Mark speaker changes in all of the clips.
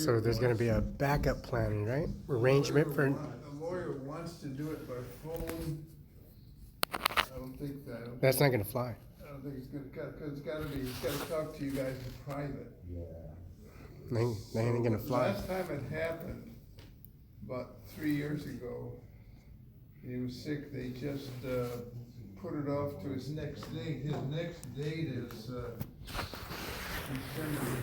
Speaker 1: So there's going to be a backup plan, right? Arrangement for.
Speaker 2: The lawyer wants to do it by phone. I don't think that.
Speaker 1: That's not going to fly.
Speaker 2: I don't think it's gonna cut, cause it's gotta be, he's gotta talk to you guys in private.
Speaker 1: They ain't going to fly.
Speaker 2: Last time it happened, about 3 years ago, he was sick, they just, put it off to his next date. His next date is, December.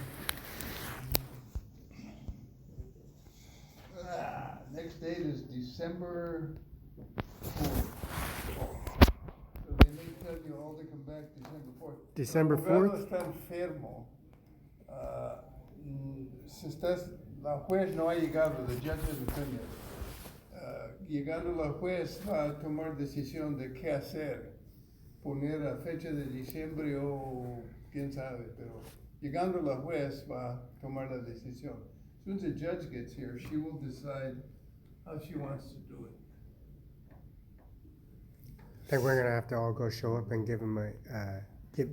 Speaker 2: Next date is December 4th. So they may tell you all to come back December 4th.
Speaker 1: December
Speaker 2: El abogado
Speaker 1: 4th?
Speaker 2: está enfermo. La juez no ha llegado, the judge hasn't come yet. Llegando la juez va a tomar decisión de qué hacer. Poner a fecha de diciembre o quién sabe, pero llegando la juez va a tomar la decisión. As soon as the judge gets here, she will decide how she wants to do it.
Speaker 1: I think we're going to have to all go show up and give them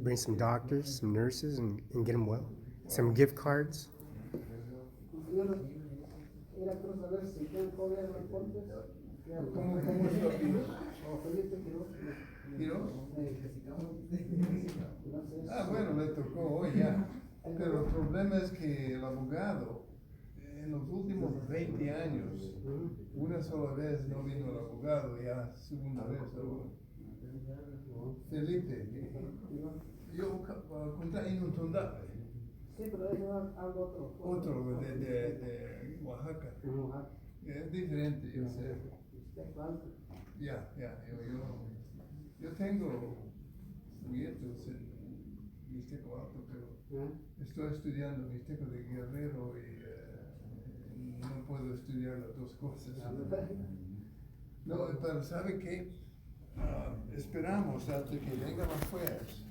Speaker 1: bring some doctors, some nurses, and get them well. Some gift cards.
Speaker 2: ¿Cómo es tu apellido? ¿Quiroz? Bueno, le tocó hoy ya. Pero el problema es que el abogado, en los últimos 20 años, una sola vez no vino el abogado, ya segunda vez ahora. Felipe, yo conté en un tondal.
Speaker 3: Sí, pero eso es algo otro.
Speaker 2: Otro de Oaxaca. Es diferente, yo sé. Ya, yo tengo nietos en Mixteco Alto, pero estoy estudiando Mixteco de Guerrero y no puedo estudiar las dos cosas. No, pero ¿sabe qué? Esperamos hasta que venga la juez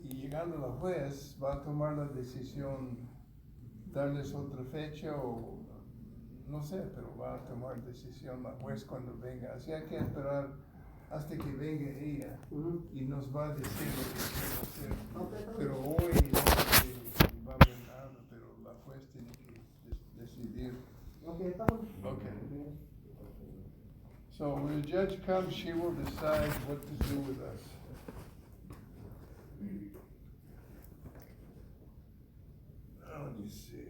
Speaker 2: y llegando la juez va a tomar la decisión, darles otra fecha o no sé, pero va a tomar decisión la juez cuando venga. Así hay que esperar hasta que venga ella y nos va a decir lo que quiere hacer. Pero hoy no sé si va a haber nada, pero la juez tiene que decidir. Okay. So when the judge comes, she will decide what to do with us. Let me see.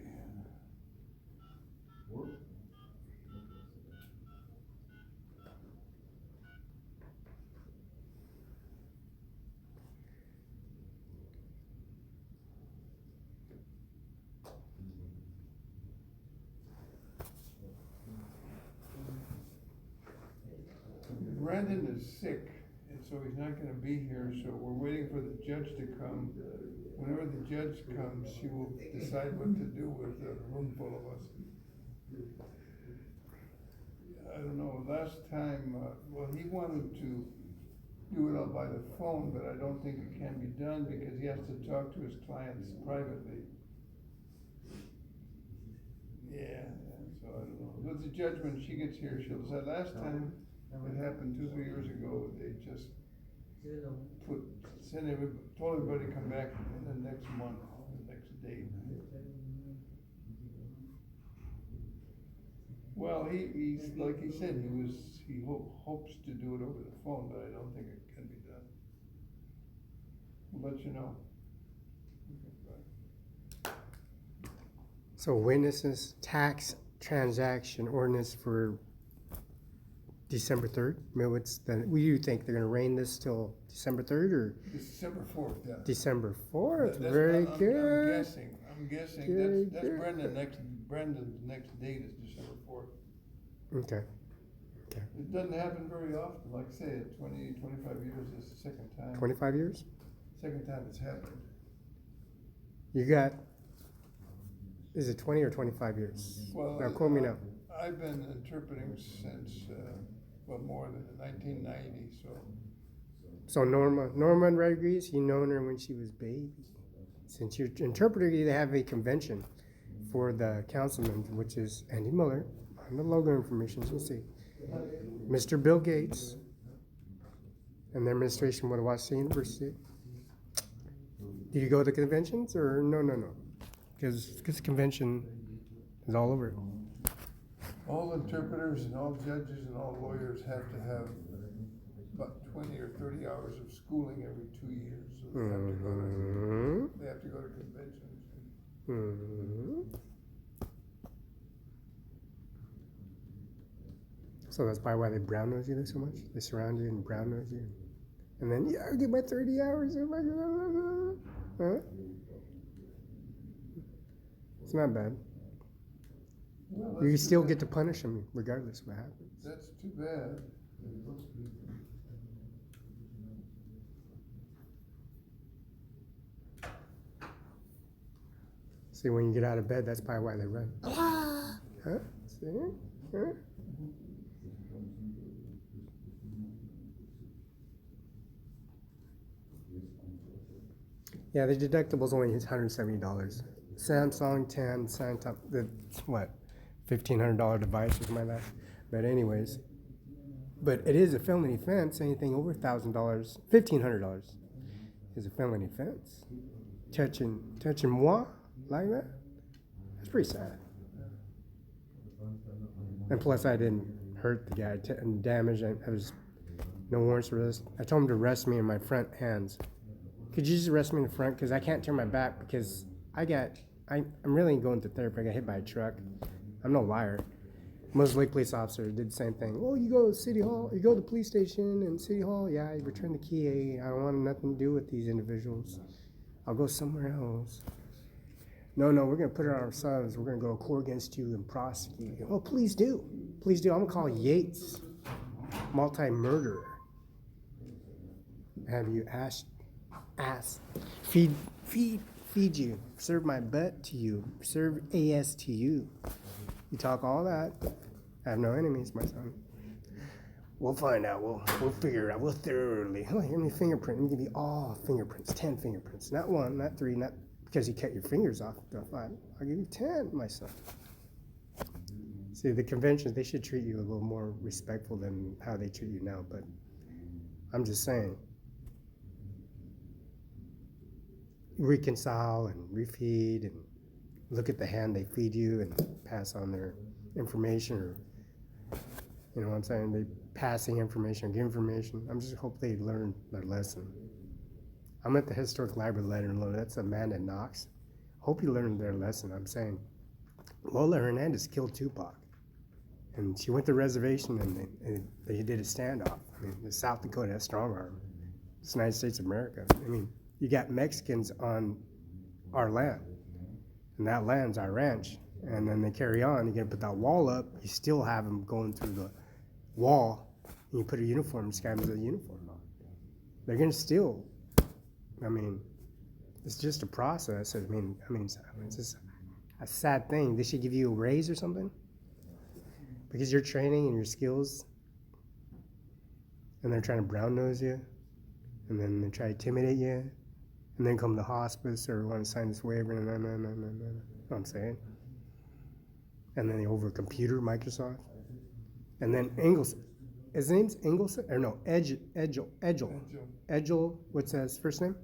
Speaker 2: Brandon is sick, and so he's not gonna be here, so we're waiting for the judge to come. Whenever the judge comes, she will decide what to do with the room full of us. I don't know, last time, well, he wanted to do it all by the phone, but I don't think it can be done because he has to talk to his clients privately. Yeah, so I don't know. With the judge, when she gets here, she'll decide. Last time, it happened 2 or 3 years ago, they just told everybody to come back in the next month, the next date. Well, he's like he said, he hopes to do it over the phone, but I don't think it can be done. We'll let you know.
Speaker 1: So witnesses, tax transaction ordinance for December 3rd? You think they're going to rain this till December 3rd or?
Speaker 2: December 4th, yeah.
Speaker 1: December 4th,
Speaker 2: Very
Speaker 1: good.
Speaker 2: I'm guessing, that's Brendan's next date is December 4th.
Speaker 1: Okay.
Speaker 2: It doesn't happen very often, like I say, 25 years, this is the second time.
Speaker 1: 25 years?
Speaker 2: Second time it's happened.
Speaker 1: You got, is it 20 or 25 years?
Speaker 2: Well,
Speaker 1: now quote me now.
Speaker 2: I've been interpreting since, more than 1990, so.
Speaker 1: So Norma Rodriguez, you known her when she was baby. Since you're interpreter, you have a convention for the councilman, which is Andy Miller, on the logo information, as you see. Mr. Bill Gates, and the administration with Washington University. Do you go to conventions or no? Because convention, It's all over it.
Speaker 2: All interpreters and all judges and all lawyers have to have about 20 or 30 hours of schooling every 2 years. So they have to go to conventions.
Speaker 1: So that's probably why they brown nose you so much. They surround you and brown nose you. And then, yeah, I get my 30 hours. Huh? It's not bad.
Speaker 2: Well,
Speaker 1: You
Speaker 2: that's
Speaker 1: still
Speaker 2: too
Speaker 1: get to
Speaker 2: bad.
Speaker 1: punish them regardless of what happens.
Speaker 2: That's too bad.
Speaker 1: See, when you get out of bed, that's probably why they run. Huh? See? Huh? Yeah, the deductible's only $170. Samsung 10, Samsung, what, $1,500 device or something like that. But anyways, but it is a felony offense. Anything over $1,000, $1,500 is a felony offense. Touching moi like that, that's pretty sad. And plus, I didn't hurt the guy and damage. I was no warrants for arrest. I told him to arrest me in my front hands. Could you just arrest me in the front? Because I can't turn my back because I'm really going to therapy. I got hit by a truck. I'm no liar. Most Lake police officer did the same thing. Oh, you go to City Hall, you go to the police station and City Hall. Yeah, you return the key. I don't want nothing to do with these individuals. I'll go somewhere else. No, we're going to put it on ourselves. We're going to go to court against you and prosecute you. Oh, please do. Please do. I'm going to call Yates, multi-murderer. Have you feed you, serve my butt to you, serve AS to you. You talk all that. I have no enemies, my son. We'll find out. We'll figure it out. We'll thoroughly. Oh, here's my fingerprint. Let me give you all fingerprints. 10 fingerprints. Not 1, not 3, not because you cut your fingers off. I'll give you 10, my son. See, the conventions, they should treat you a little more respectful than how they treat you now, but I'm just saying. Reconcile and refeed and look at the hand they feed you and pass on their information, or you know what I'm saying, they passing information or give information. I'm just hope they learn their lesson. I'm at the Historic Library letter and that's Amanda Knox. Hope you learned their lesson. I'm saying Lola Hernandez killed Tupac, and she went to the reservation and they did a standoff. I mean, the South Dakota has strong arm. It's the United States of America. I mean, you got Mexicans on our land, and that land's our ranch. And then they carry on. You gotta put that wall up. You still have them going through the wall, and you put a uniform. This guy has a uniform on. They're gonna steal. I mean, it's just a process. I mean, it's just a sad thing. They should give you a raise or something because your training and your skills, and they're trying to brown nose you, and then they try to intimidate you. And then come to hospice or want to sign this waiver, no. You know what I'm saying? And then they over computer, Microsoft. And then Ingleson. His name's Ingleson? Or no, Edgel, what's his first name?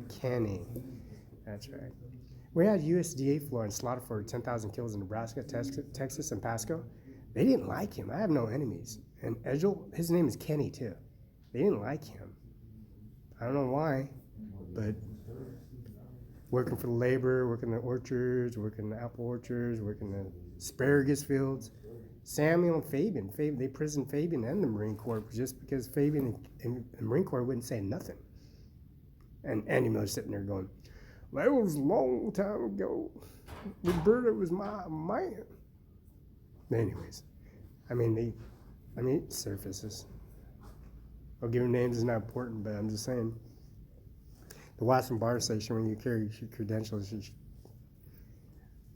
Speaker 1: Kenny. That's right. We had USDA floor in slaughter for 10,000 kills in Nebraska, Texas, and Pasco. They didn't like him. I have no enemies. And Edgel, his name is Kenny too. They didn't like him. I don't know why. But working for the labor, working the orchards, working the apple orchards, working the asparagus fields. Samuel and Fabian, they prisoned Fabian and the Marine Corps just because Fabian and the Marine Corps wouldn't say nothing. And Andy Miller's sitting there going, that was a long time ago. Roberta was my man. Anyways, it surfaces. I'll give them names, is not important, but I'm just saying. The Watson Bar Station, when you carry your credentials, they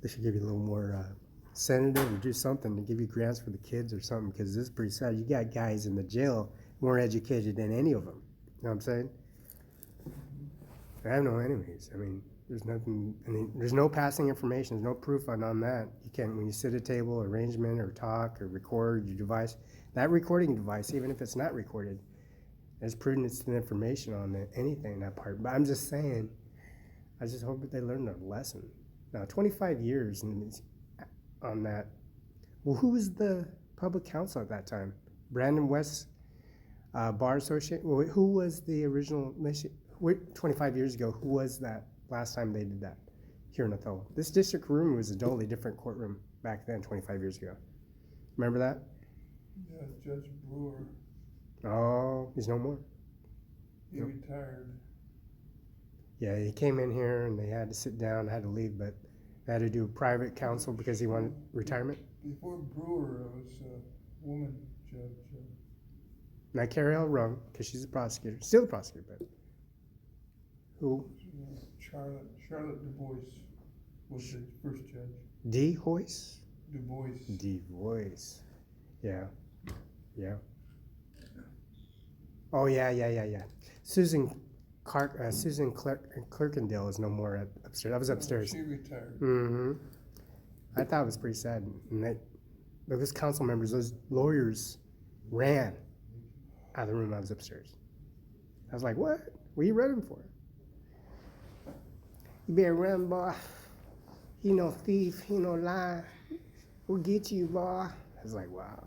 Speaker 1: should give you a little more sedative or do something to give you grants for the kids or something, because this is pretty sad. You got guys in the jail more educated than any of them. You know what I'm saying? I have no enemies. I mean, there's nothing. I mean, there's no passing information. There's no proof on that. You can't, when you sit at a table, arrangement, or talk, or record your device. That recording device, even if it's not recorded, there's prudence and information on anything in that part. But I'm just saying, I just hope that they learn their lesson. Now, 25 years, and on that. Well, who was the public counsel at that time? Brandon West Bar Associate? Well, who was the original, 25 years ago, who was that last time they did that here in Othello? This district room was a totally different courtroom back then, 25 years ago. Remember that?
Speaker 2: Yeah, Judge Brewer,
Speaker 1: Oh, he's no more.
Speaker 2: he retired.
Speaker 1: Yeah, he came in here and they had to sit down, had to leave, but they had to do private counsel because he wanted retirement.
Speaker 2: Before Brewer, it was a woman judge.
Speaker 1: Not Carol Rung, because she's a prosecutor, still a prosecutor, but who?
Speaker 2: Charlotte Du Bois was the first judge.
Speaker 1: D. Hoyce?
Speaker 2: Du Bois.
Speaker 1: D. Voice. Yeah. Yeah. Oh, yeah. Susan Clerkendale is no more upstairs. I was upstairs.
Speaker 2: She retired.
Speaker 1: Mm-hmm. I thought it was pretty sad. And those council members, those lawyers ran out of the room. I was upstairs. I was like, what? What are you running for? You better run, boy. He no thief, he no lie. We'll get you, boy. I was like, wow,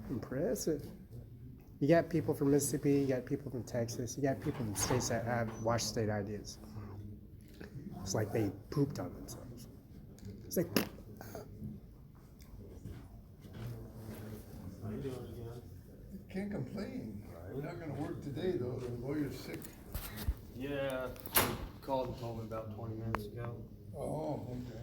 Speaker 1: impressive. You got people from Mississippi, you got people from Texas, you got people from states that have Washington State ideas. It's like they pooped on themselves. It's like,
Speaker 2: Can't complain. We're not gonna work today though, the lawyer's sick.
Speaker 4: Yeah, called and told me about 20 minutes ago.
Speaker 2: Oh, okay.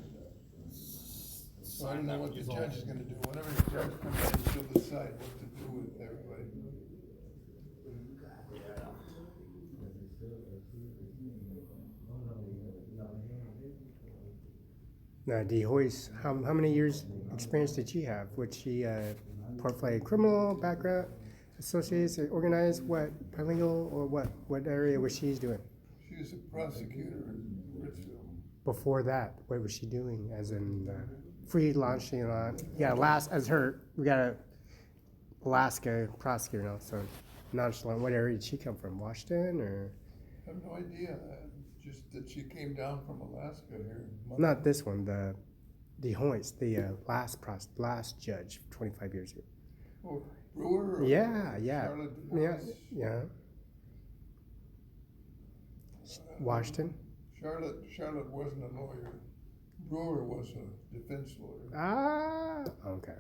Speaker 2: So I don't know what the judge is gonna do. Whenever the judge comes in, she'll decide what to do with everybody.
Speaker 4: Yeah.
Speaker 1: now, D. Hoyce, how many years experience did she have? Would she portfolio criminal background, associates, organized, what, paralegal, or what area was she doing?
Speaker 2: She was a prosecutor in Richville.
Speaker 1: Before that, what was she doing? As in free launching on? Yeah, we got a Alaska prosecutor now, so nonchalant. What area did she come from? Washington or?
Speaker 2: I have no idea. Just that she came down from Alaska here.
Speaker 1: Not this one. The Hoyce, the last judge, 25 years ago.
Speaker 2: Oh, Brewer? Or
Speaker 1: Yeah.
Speaker 2: Charlotte Du
Speaker 1: Yeah,
Speaker 2: Bois?
Speaker 1: yeah. Washington.
Speaker 2: Charlotte wasn't a lawyer. Brewer was a defense lawyer.
Speaker 1: Ah, okay.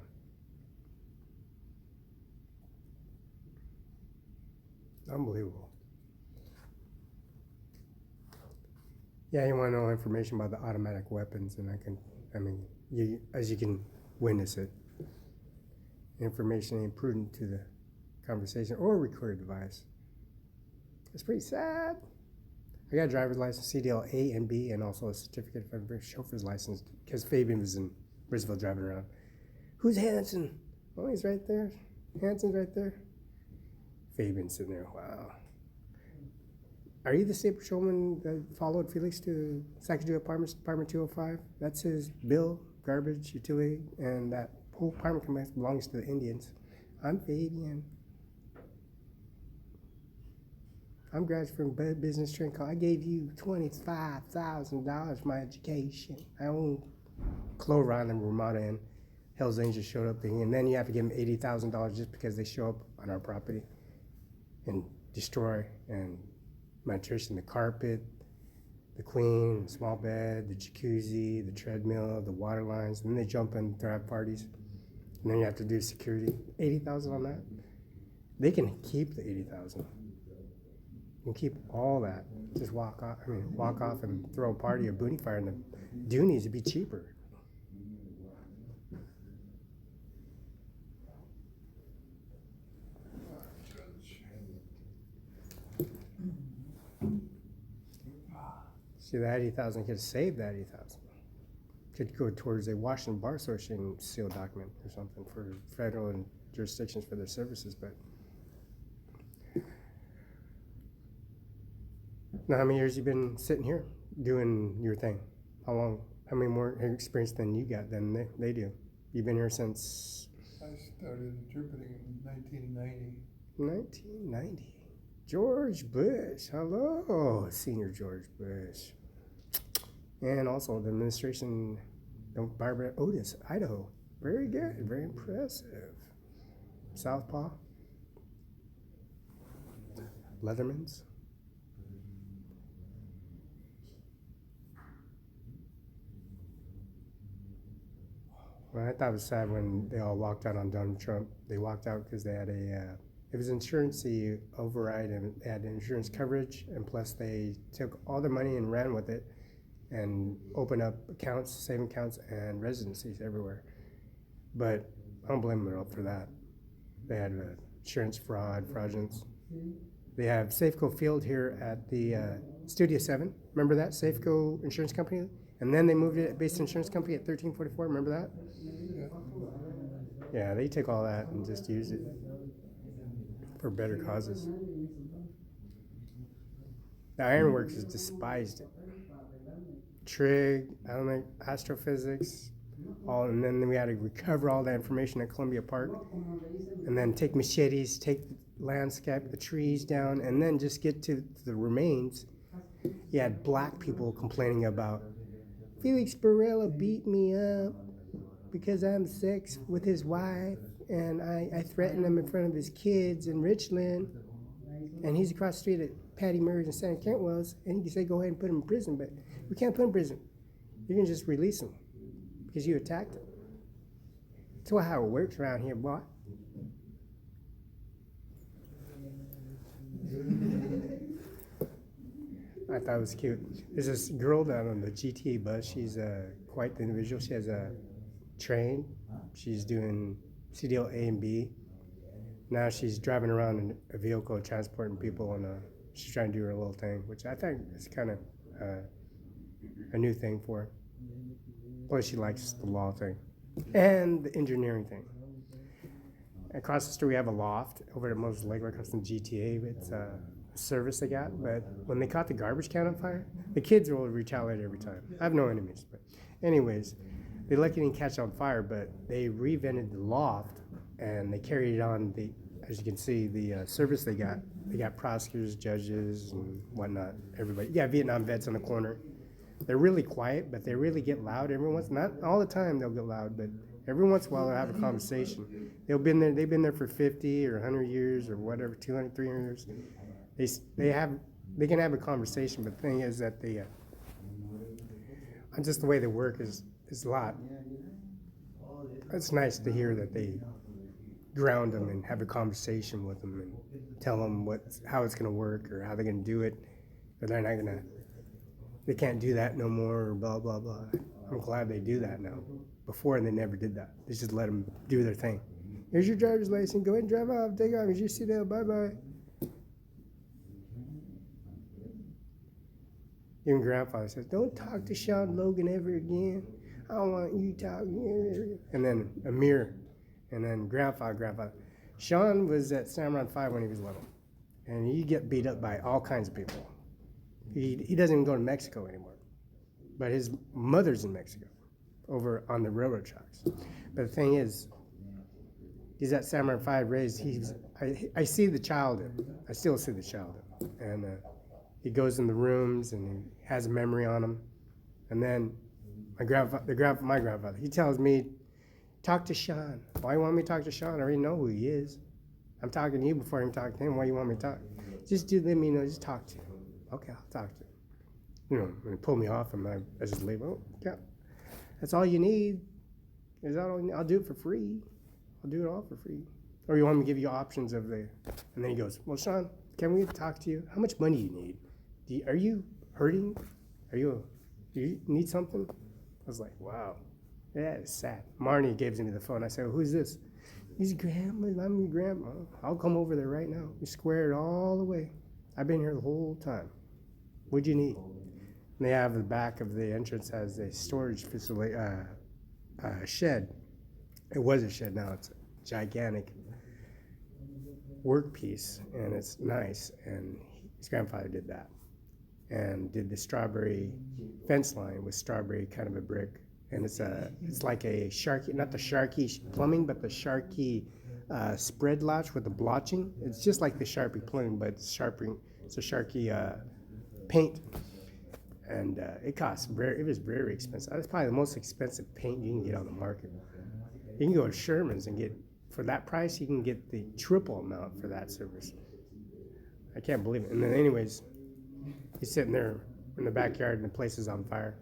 Speaker 1: Unbelievable. Yeah, you want to know information about the automatic weapons, and as you can witness it, information ain't prudent to the conversation or recorded device. It's pretty sad. I got a driver's license, CDL A and B, and also a certificate of a chauffeur's license because Fabian was in Brisbane driving around. Who's Hanson? Oh, he's right there. Hanson's right there. Fabian's sitting there. Wow. Are you the state patrolman that followed Felix to Sacagawea Department 205? That's his bill, garbage, utility, and that whole department belongs to the Indians. I'm Fabian. I'm graduating from business training college. I gave you $25,000 for my education. I own Cloron and Ramada, and Hell's Angels showed up, and then you have to give them $80,000 just because they show up on our property and destroy and malnutrition, the carpet, the queen, the small bed, the jacuzzi, the treadmill, the water lines, and then they jump in to have parties. And then you have to do security. $80,000 on that? They can keep the $80,000. You can keep all that. Just walk off and throw a party or booty fire in the Doonies. It'd be cheaper. See, the 80,000 could save that 80,000. Could go towards a Washington Bar Association seal document or something for federal and jurisdictions for their services. But now, how many years you been sitting here doing your thing? How long? How many more experience than you got than they do? You've been here since
Speaker 2: I started interpreting in 1990.
Speaker 1: 1990. George Bush. Hello, Senior George Bush. And also the administration Barbara Otis, Idaho. Very good, very impressive. Southpaw. Leathermans. Well, I thought it was sad when they all walked out on Donald Trump. They walked out because they had it was insurance override, and they had insurance coverage, and plus they took all their money and ran with it and opened up accounts, saving accounts, and residencies everywhere. But I don't blame them for that. They had insurance fraudulence. They have Safeco Field here at the Studio 7. Remember that? Safeco Insurance Company? And then they moved it at Base Insurance Company at 1344. Remember that? Yeah, they took all that and just used it for better causes. The Ironworks has despised it. Trig, astrophysics, all, and then we had to recover all that information at Columbia Park, and then take machetes, take the landscape, the trees down, and then just get to the remains. You had black people complaining about Felix Barela beat me up because I'm sex with his wife, and I threatened him in front of his kids in Richland, and he's across the street at Patty Murray's and San Cantwell's, and you can say go ahead and put him in prison, but we can't put him in prison. You can just release him because you attacked him. That's how it works around here, boy. I thought it was cute. There's this girl down on the GTA bus. She's quite the individual. She has a train. She's doing CDL A and B. Now she's driving around in a vehicle transporting people, and she's trying to do her little thing, which I think is kind of a new thing for her. Plus she likes the law thing and the engineering thing. Across the street we have a loft over at Moses Lake, right across from GTA. It's a service they got, but when they caught the garbage can on fire, the kids will retaliate every time. I have no enemies, but anyways, they lucky didn't catch on fire, but they revented the loft and they carried it on as you can see, the service they got. They got prosecutors, judges, and whatnot, everybody. Yeah, Vietnam vets on the corner. They're really quiet, but they really get loud every once, not all the time they'll get loud, but every once in a while they'll have a conversation. They've been there for 50 or 100 years or whatever, 200, 300 years. They can have a conversation, but the thing is that just the way they work is a lot. It's nice to hear that they ground them and have a conversation with them and tell them how it's going to work or how they're going to do it, but they can't do that no more or blah, blah, blah. I'm glad they do that now. Before, they never did that. They just let them do their thing. Here's your driver's license. Go ahead and drive off. Take off. Here's your seatbelt. Bye-bye. Even grandfather says, don't talk to Sean Logan ever again. I don't want you talking. And then Amir, and then grandfather. Sean was at CIMARON 5 when he was little, and he get beat up by all kinds of people. He doesn't even go to Mexico anymore, but his mother's in Mexico, over on the railroad tracks. But the thing is, he's at CIMARON 5 raised. I see the child. I still see the child, and he goes in the rooms and he has a memory on him. And then my grandfather, he tells me, talk to Sean. Why you want me to talk to Sean? I already know who he is. I'm talking to you before I'm talking to him. Why you want me to talk? Just let me know, just talk to him. Okay, I'll talk to him. You know, when he pulled me off and I just leave. Oh, yeah. That's all you need. I'll do it for free. I'll do it all for free. Or you want me to give you options and then he goes, well, Sean, can we talk to you? How much money do you need? Are you hurting? Do you need something? I was like, wow, that is sad. Marnie gives me the phone. I said, well, who's this? He's grandma. I'm your grandma. I'll come over there right now. We squared all the way. I've been here the whole time. What'd you need? And they have the back of the entrance has a storage facility, shed. It was a shed, now it's a gigantic work piece, and it's nice. And his grandfather did that, and did the strawberry fence line with strawberry kind of a brick. And it's like a Sharky, not the Sharky plumbing, but the Sharky spread latch with the blotching. It's just like the Sharpie plumbing, but it's a Sharky paint. And it was very expensive. That's probably the most expensive paint you can get on the market. You can go to Sherman's and get, for that price, you can get the triple amount for that service. I can't believe it. And then anyways, he's sitting there in the backyard and the place is on fire.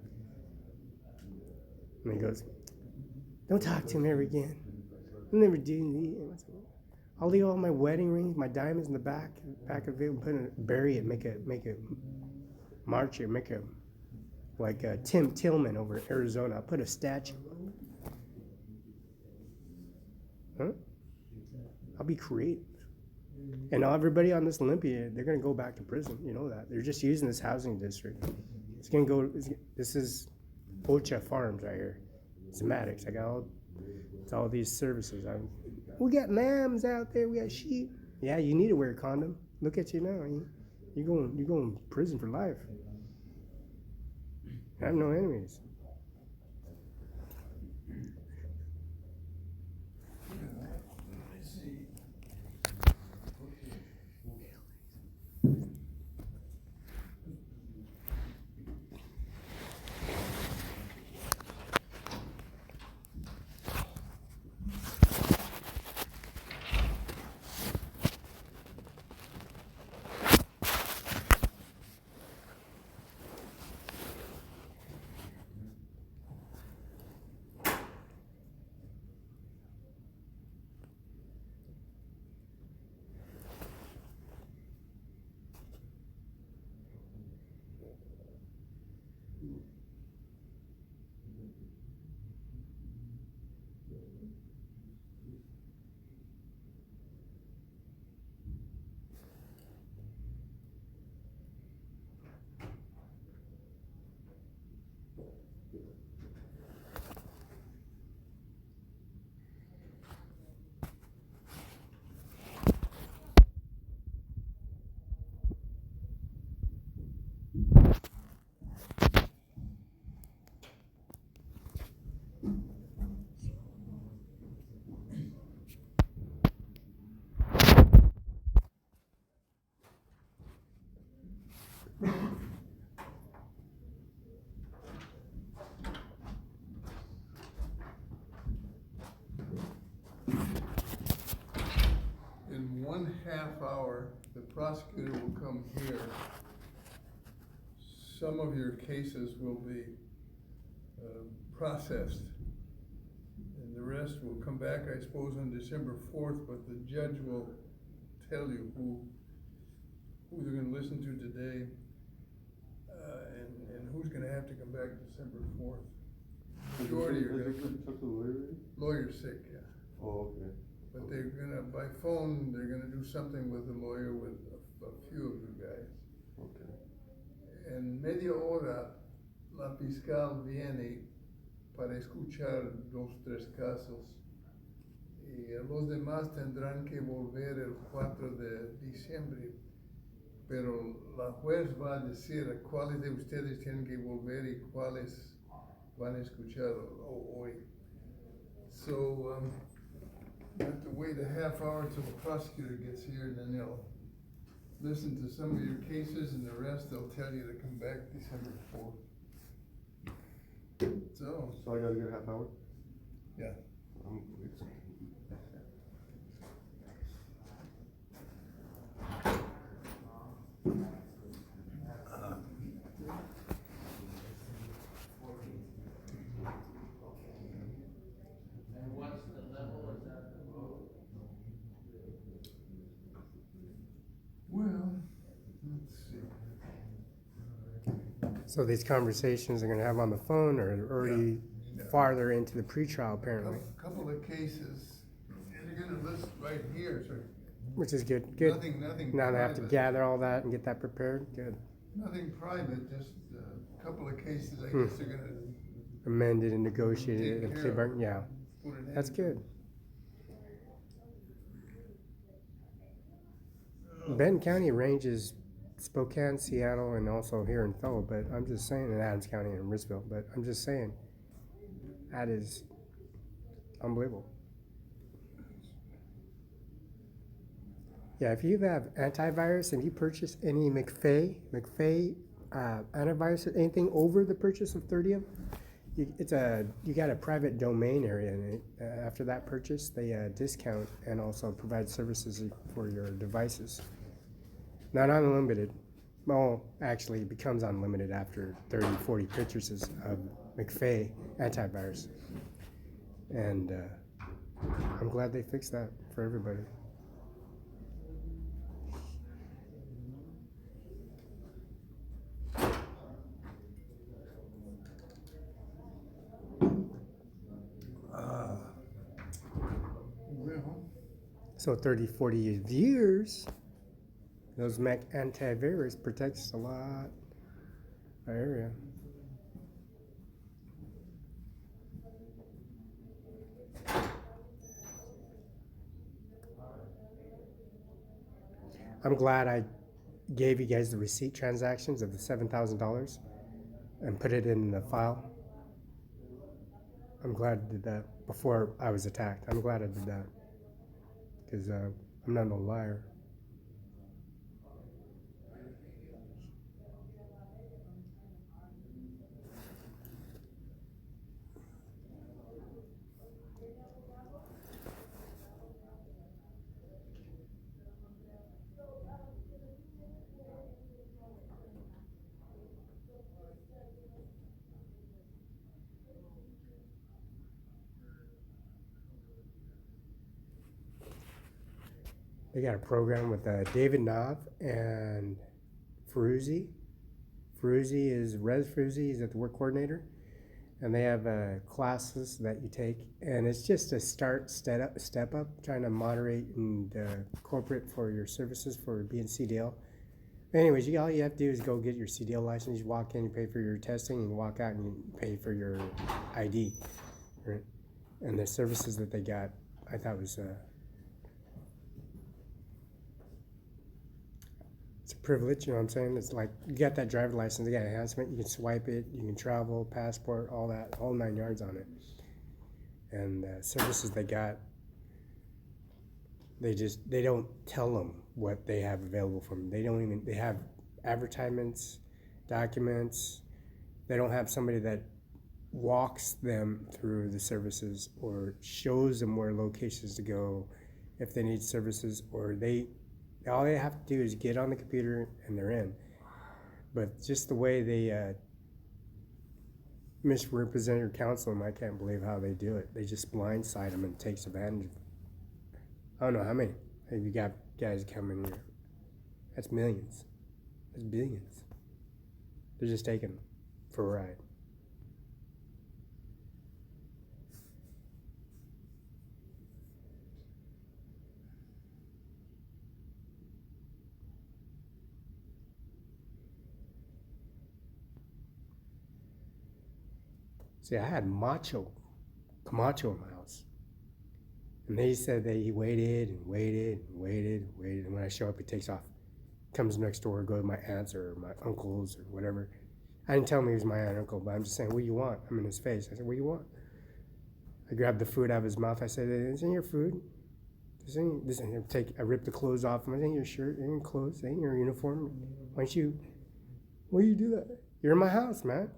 Speaker 1: And he goes, don't talk to him ever again. I'll never do it. I'll leave all my wedding rings, my diamonds in the back of it, bury it, make a march it, make a, like Tim Tillman over in Arizona. I'll put a statue. Huh? I'll be creative. And now everybody on this Olympia, they're going to go back to prison. You know that. They're just using this housing district. It's going to go, this is Ocha Farms right here. Somatics. I got all these services. We got lambs out there. We got sheep. Yeah, you need to wear a condom. Look at you now. You're going to prison for life. I have no enemies.
Speaker 2: In 1/2 hour, the prosecutor will come here. Some of your cases will be processed, and the rest will come back, I suppose, on December 4th, but the judge will tell you who they're gonna listen to today, and who's gonna have to come back December 4th. Majority are gonna,
Speaker 5: talk to the lawyer?
Speaker 2: lawyer's sick, yeah.
Speaker 5: Oh, okay.
Speaker 2: But they're gonna, by phone, they're gonna do something with the lawyer with a few of you guys.
Speaker 5: Okay.
Speaker 2: En media hora, la fiscal viene para escuchar 2-3 casos. Y los demás tendrán que volver el 4 de diciembre. Pero la juez va a decir a cuáles de ustedes tienen que volver y cuáles van a escuchar hoy. So, you have to wait a 1/2 hour till the prosecutor gets here, and then they'll listen to some of your cases, and the rest they'll tell you to come back December 4th. So,
Speaker 5: So I gotta get a 1/2 hour?
Speaker 2: yeah. Well, let's see.
Speaker 1: So these conversations they're going to have on the phone are already
Speaker 2: Yeah.
Speaker 1: farther into the pretrial, apparently,
Speaker 2: A couple of cases, and you're gonna list right here, so
Speaker 1: which is good. Good.
Speaker 2: nothing
Speaker 1: Now they have to
Speaker 2: private.
Speaker 1: gather all that and get that prepared. Good.
Speaker 2: Nothing private, just a couple of cases, I guess they're gonna
Speaker 1: Amended and negotiated.
Speaker 2: Take
Speaker 1: And
Speaker 2: care of.
Speaker 1: yeah,
Speaker 2: put it in.
Speaker 1: that's good. Benton County ranges Spokane, Seattle, and also here in Othello, but I'm just saying, in Adams County and Risville, but I'm just saying, that is unbelievable. Yeah, if you have antivirus and you purchase any McFay antivirus, anything over the purchase of 30 of them, you got a private domain area in it. After that purchase, they discount and also provide services for your devices. Not unlimited. Well, actually, it becomes unlimited after 30, 40 purchases of McAfee antivirus. And I'm glad they fixed that for everybody.
Speaker 2: Well,
Speaker 1: So 30, 40 years, those Mac antivirus protects a lot of area. I'm glad I gave you guys the receipt transactions of the $7,000 and put it in the file. I'm glad I did that before I was attacked. I'm glad I did that because I'm not no liar. They got a program with David Knopf and Ferruzzi. Ferruzzi is Rez Ferruzzi. He's at the work coordinator, and they have classes that you take, and it's just a step up, trying to moderate and corporate for your services for being CDL. Anyways, all you have to do is go get your CDL license. You walk in, you pay for your testing, and you walk out and you pay for your ID, right? And the services that they got, I thought was. It's a privilege, you know what I'm saying? It's like, you got that driver license, you got enhancement, you can swipe it, you can travel, passport, all that, all 9 yards on it. And services they got, they don't tell them what they have available for them. They have advertisements, documents. They don't have somebody that walks them through the services or shows them where locations to go if they need services, or all they have to do is get on the computer and they're in. But just the way they misrepresent or counsel them, I can't believe how they do it. They just blindside them and takes advantage of them. I don't know how many. If you got guys coming here, that's millions. That's billions. They're just taking them for a ride. See, I had Camacho in my house. And they said that he waited and waited and waited and waited. And when I show up, he takes off. Comes next door, go to my aunts or my uncles or whatever. I didn't tell him he was my aunt and uncle, but I'm just saying, what do you want? I'm in his face. I said, what do you want? I grabbed the food out of his mouth. I said, this ain't your food. I ripped the clothes off him. This ain't your shirt, this ain't your clothes, this ain't your uniform. Why do you do that? You're in my house, man.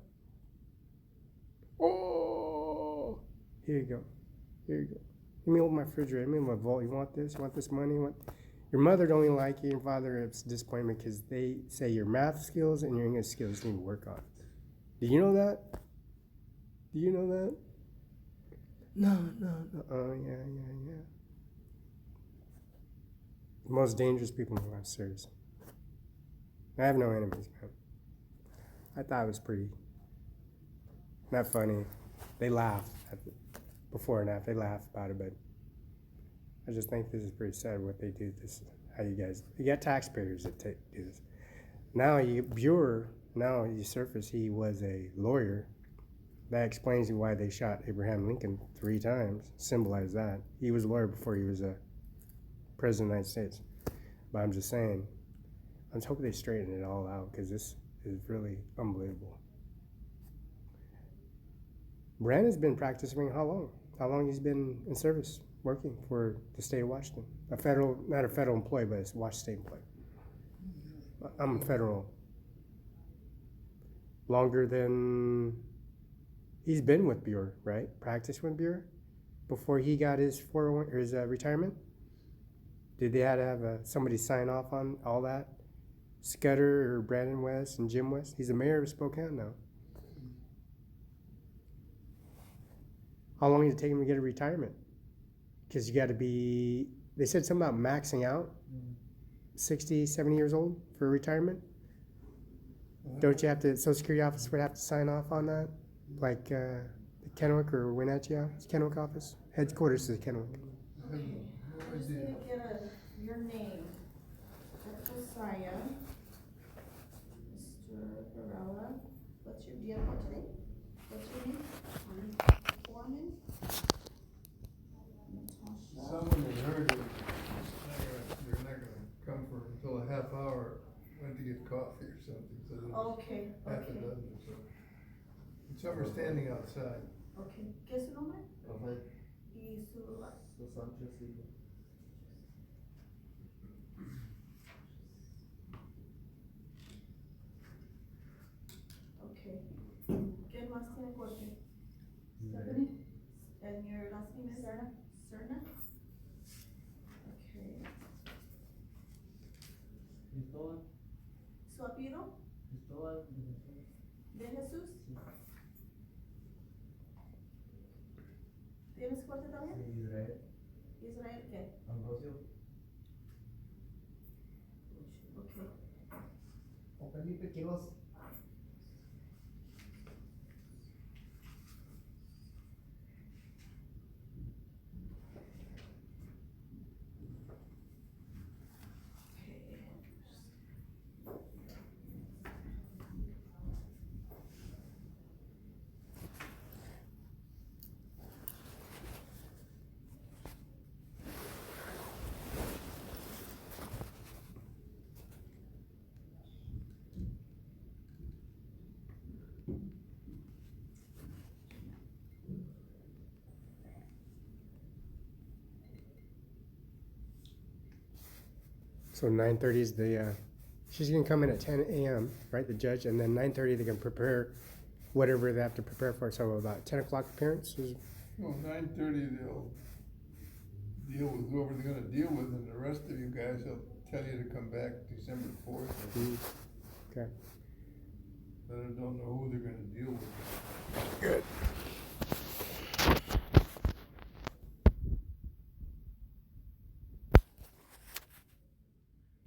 Speaker 1: Oh, here you go. Here you go. Give me over my refrigerator. Give me my vault. You want this? You want this money? Your mother don't even like you. Your father is disappointment because they say your math skills and your English skills need to work on. Do you know that? Do you know that? No. Oh, yeah. The most dangerous people in my life, seriously. I have no enemies, man. I thought it was pretty not funny. They laugh before and after. They laugh about it, but I just think this is pretty sad what they do. This, how you got taxpayers that do this. Now you surface he was a lawyer. That explains why they shot Abraham Lincoln 3 times. Symbolize that. He was a lawyer before he was a president of the United States. But I'm just saying, I was hoping they straighten it all out because this is really unbelievable. Brandon's been practicing how long? How long he's been in service, working for the state of Washington? Not a federal employee, but a Washington state employee. I'm a federal. longer than, he's been with Bureau, right? Practiced with Bureau before he got his 401 or his retirement? Did they have to have somebody sign off on all that? Scudder or Brandon West and Jim West? He's the mayor of Spokane now. How long did it take him to get a retirement? Because you got to be, they said something about maxing out 60, 70 years old for retirement. Don't you have to, Social Security office would have to sign off on that? Like the Kennewick or Wenatchee office, Kennewick office? Headquarters is Kennewick.
Speaker 2: I have no
Speaker 6: Just
Speaker 2: idea.
Speaker 6: need to get your name. Josiah. Mr. Barela. What's your, do you have one today? What's your name? Foreman? Natasha.
Speaker 2: Someone had heard it, they're not gonna come for until a half hour, went to get coffee or something, so there's
Speaker 6: Okay,
Speaker 2: half a
Speaker 6: okay,
Speaker 2: dozen or so. And some are standing outside.
Speaker 6: okay. ¿Qué es su nombre?
Speaker 5: Rafael
Speaker 6: Y su,
Speaker 5: Sánchez Silva.
Speaker 6: okay. ¿Qué más tiene corte? Stephanie? And your last name is? Serna. Serna? Okay.
Speaker 3: Cristóbal,
Speaker 6: ¿Su apellido?
Speaker 3: Cristóbal,
Speaker 6: ¿De Jesús? ¿Tienes corte también?
Speaker 3: Israel,
Speaker 6: Israel, ¿qué?
Speaker 3: Ambrosio,
Speaker 6: Okay.
Speaker 3: o Felipe Quiroz.
Speaker 1: So 9:30 is the, she's gonna come in at 10 a.m., right, the judge, and then 9:30 they can prepare whatever they have to prepare for, so about 10 o'clock appearance is,
Speaker 2: Well, 9:30, they'll deal with whoever they're gonna deal with, and the rest of you guys, they'll tell you to come back December 4th.
Speaker 1: okay.
Speaker 2: But I don't know who they're gonna deal with.
Speaker 1: Good.